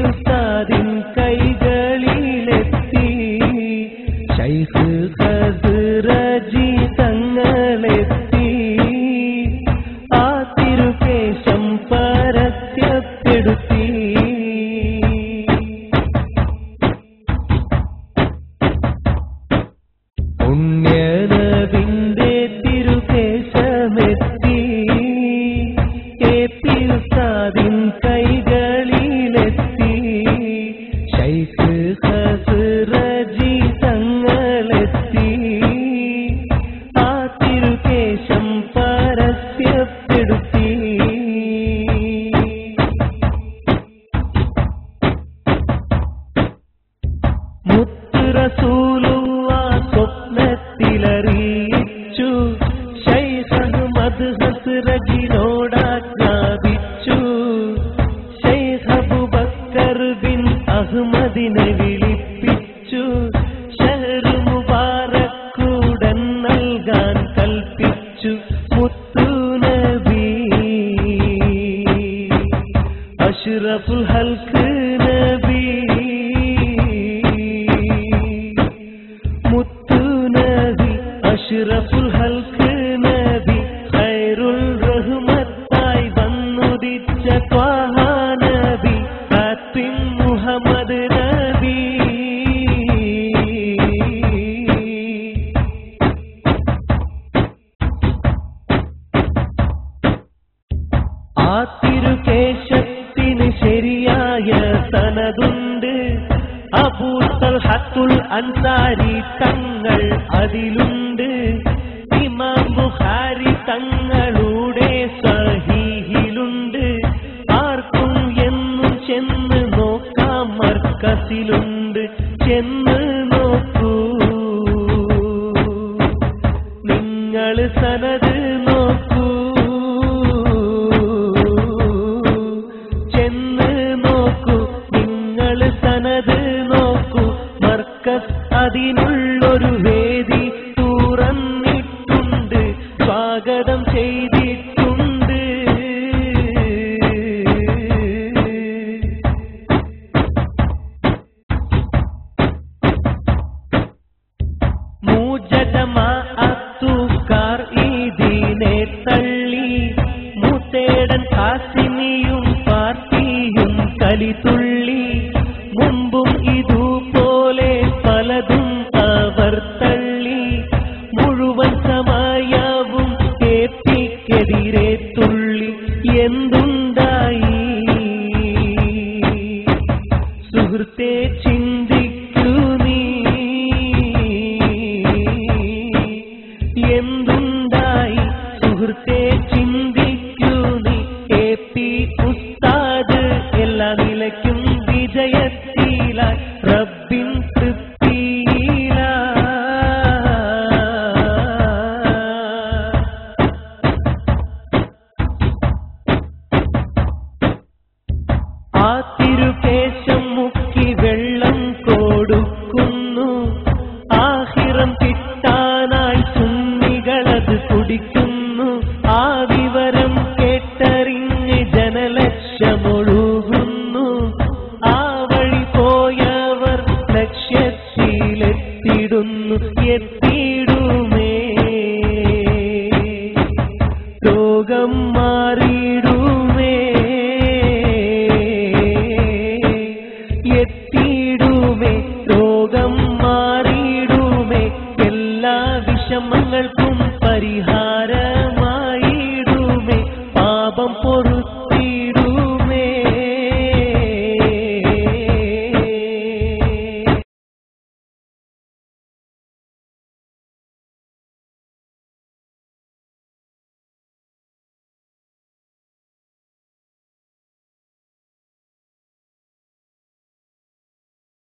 ഉസ്താദിൻ കൈകളിലെത്തി Sheikh ഖസ്റജി തങ്ങളെത്തി ആ തിരുകേശം പരസ്യപ്പെടുത്തി പുണ്യനബിന്റെ തിരുകേശമെത്തി AP ഉസ്താദിൻ കൈകളിലെത്തി Sheikh ഖസ്റജി തങ്ങളെത്തി ആ തിരുകേശം പരസ്യപ്പെടുത്തി മുത്ത് റസൂലുള്ളാഹ് സ്വപ്നത്തിലറിയിച്ചു ശൈഖ് അഹ്മദ് ഖസ്റജിനോടാജ്ഞാപിച്ചു ശൈഖ് അബൂബക്കർ ബിൻ അഹ്മദിനെ വിളിപ്പിച്ചു ഷഹർ മുബാറക്കുടൻ നൽകാൻ കൽപ്പിച്ചു മുത്തു നബി അഷ്റഫുൽ ഹൽഖ് നബി മുത്തു നബി അഷ്റഫുൽ ഹൽഖ് നബി ഖൈറുൽ റഹ്മത്തായി വന്നുദിച്ച ത്വാഹ നബി ഫാത്തിം മുഹമ്മദ് നബി ആ തിരുകേശത്തിന് ശരിയായ സനദുണ്ട് അബൂ തൽഹത്തുൽ അൻസാരി തങ്ങൾ അതിലുണ്ട് ഇമാം ബുഖാരി തങ്ങളുടെ സഹീഹിലുണ്ട് ആർക്കും എന്നും ചെന്ന് നോക്കാം മർക്കസിലുണ്ട് ചെന്ന് നോക്കൂ നിങ്ങൾ സനദ് നോക്കൂ ചെന്ന് നോക്കൂ നിങ്ങൾ സനദ് നോക്കൂ മർക്കസ് അതിനുള്ളൊരു വേദി തുറന്നിട്ടുണ്ട് സ്വാഗതം ചെയ്തിട്ടുണ്ട് മൂജജമാഅത്തുകാർ ഇതിനെ തള്ളി മുത്തേടൻ ഹാസിനിയും പാർട്ടിയും കലിതുള്ളി മുമ്പും ഇതുപോലെ പലതും അവർ തള്ളി മുഴുവൻ സമയവും കേപ്പിക്കെതിരെ തുള്ളി എന്തുണ്ടായി സുഹൃത്തെ ചിന്തിക്കൂ നീ എന്തുണ്ടായി സുഹൃത്തെ ചിന്തിക്കൂ നീ എപി ഉസ്താദ് എല്ലാ നിലയ്ക്കും വിജയത്തിലായി റബ്ബിൻ തൃപ്തിയിലായി ആ തിരുകേ